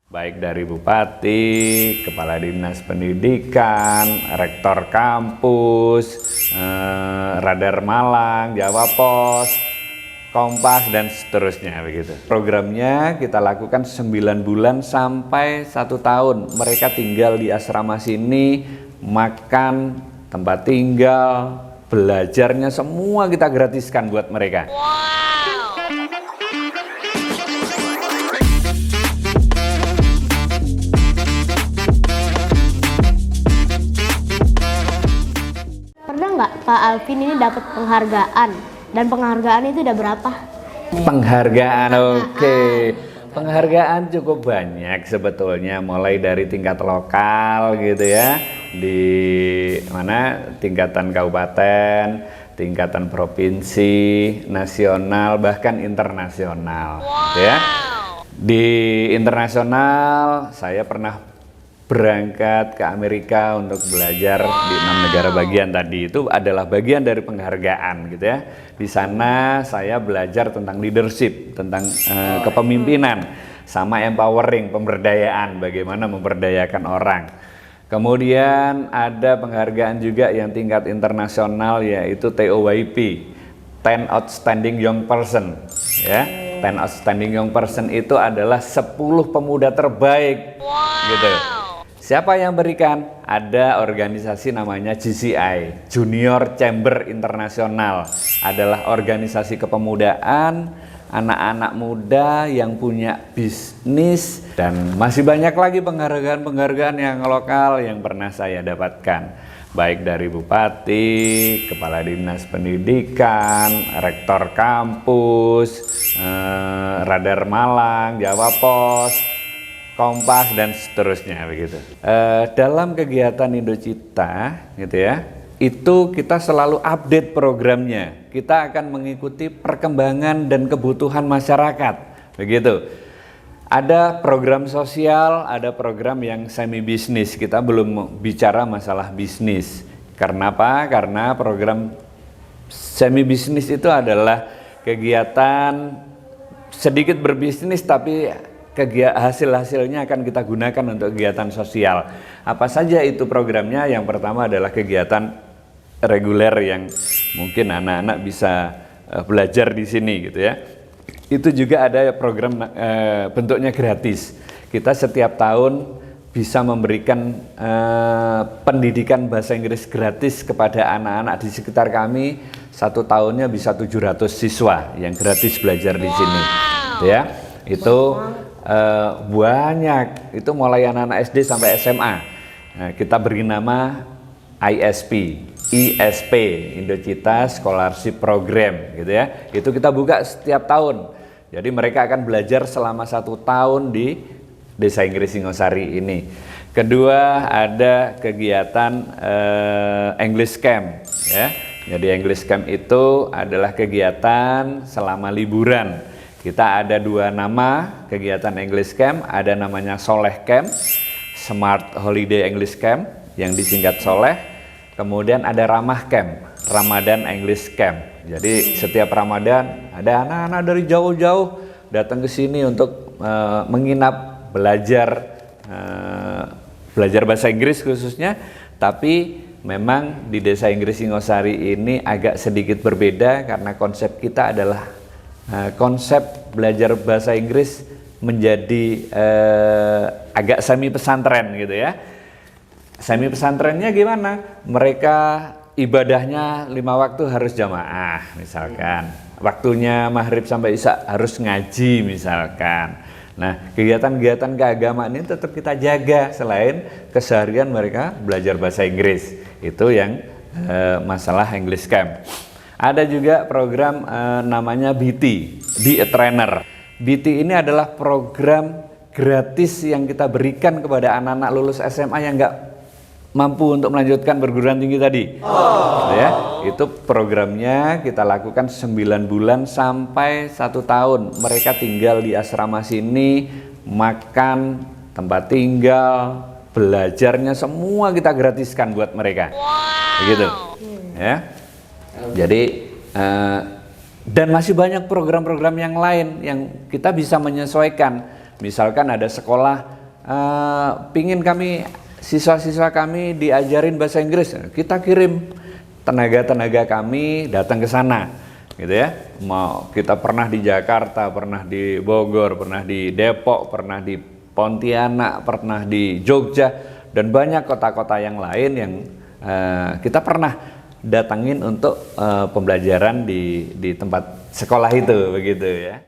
baik dari bupati, kepala dinas pendidikan, rektor kampus, Radar Malang, Jawa Pos, Kompas, dan seterusnya begitu. Programnya kita lakukan 9 bulan sampai 1 tahun. Mereka tinggal di asrama sini, makan, tempat tinggal, belajarnya semua kita gratiskan buat mereka. Pernah nggak Pak Alvin ini dapat penghargaan? Dan penghargaan itu udah berapa? Penghargaan, oke. Penghargaan cukup banyak sebetulnya, mulai dari tingkat lokal gitu ya, di mana tingkatan kabupaten, tingkatan provinsi, nasional, bahkan internasional. Gitu ya. Di internasional saya pernah berangkat ke Amerika untuk belajar di 6 negara bagian tadi. Itu adalah bagian dari penghargaan gitu ya. Di sana saya belajar tentang leadership, tentang kepemimpinan, sama empowering, pemberdayaan, bagaimana memberdayakan orang. Kemudian ada penghargaan juga yang tingkat internasional, yaitu TOYP, 10 Outstanding Young Person ya. 10 Outstanding Young Person itu adalah 10 pemuda terbaik gitu. Siapa yang berikan? Ada organisasi namanya JCI, Junior Chamber Internasional. Adalah organisasi kepemudaan anak-anak muda yang punya bisnis, dan masih banyak lagi penghargaan-penghargaan yang lokal yang pernah saya dapatkan, baik dari bupati, kepala dinas pendidikan, rektor kampus, Radar Malang, Jawa Pos, Kompas, dan seterusnya begitu. Dalam kegiatan Indocita gitu ya, itu kita selalu update programnya. Kita akan mengikuti perkembangan dan kebutuhan masyarakat begitu. Ada program sosial, ada program yang semi bisnis. Kita belum bicara masalah bisnis. Karena apa? Karena program semi bisnis itu adalah kegiatan sedikit berbisnis tapi hasil-hasilnya akan kita gunakan untuk kegiatan sosial. Apa saja itu programnya? Yang pertama adalah kegiatan reguler yang mungkin anak-anak bisa belajar di sini gitu ya. Itu juga ada program bentuknya gratis. Kita setiap tahun bisa memberikan pendidikan bahasa Inggris gratis kepada anak-anak di sekitar kami. 1 tahunnya bisa 700 siswa yang gratis belajar di sini. Ya, itu banyak, itu mulai anak-anak SD sampai SMA. Nah, kita beri nama ISP, Indocita Scholarship Program gitu ya. Itu kita buka setiap tahun. Jadi mereka akan belajar selama 1 tahun di Desa Inggris Singosari ini. Kedua, ada kegiatan English Camp ya. Jadi English Camp itu adalah kegiatan selama liburan. Kita ada 2 nama kegiatan English Camp, ada namanya Soleh Camp, Smart Holiday English Camp yang disingkat Soleh. Kemudian ada Ramah Camp, Ramadan English Camp. Jadi setiap Ramadan ada anak-anak dari jauh-jauh datang ke sini untuk menginap, belajar bahasa Inggris khususnya. Tapi memang di Desa Inggris Singosari ini agak sedikit berbeda karena konsep kita adalah konsep belajar bahasa Inggris menjadi agak semi pesantren gitu ya. Semi pesantrennya gimana? Mereka ibadahnya 5 waktu harus jamaah misalkan. Waktunya maghrib sampai isya harus ngaji misalkan. Nah, kegiatan-kegiatan keagamaan ini tetap kita jaga selain keseharian mereka belajar bahasa Inggris. Itu yang masalah English Camp. Ada juga program namanya BT, Be a Trainer. BT ini adalah program gratis yang kita berikan kepada anak-anak lulus SMA yang nggak mampu untuk melanjutkan perguruan tinggi tadi. Ya, itu programnya kita lakukan 9 bulan sampai 1 tahun. Mereka tinggal di asrama sini, makan, tempat tinggal, belajarnya semua kita gratiskan buat mereka. Begitu. Ya. Jadi dan masih banyak program-program yang lain yang kita bisa menyesuaikan. Misalkan ada sekolah pingin kami siswa-siswa kami diajarin bahasa Inggris, kita kirim tenaga-tenaga kami datang ke sana, gitu ya. Mau kita pernah di Jakarta, pernah di Bogor, pernah di Depok, pernah di Pontianak, pernah di Jogja, dan banyak kota-kota yang lain yang kita pernah datangin untuk pembelajaran di tempat sekolah itu, begitu ya.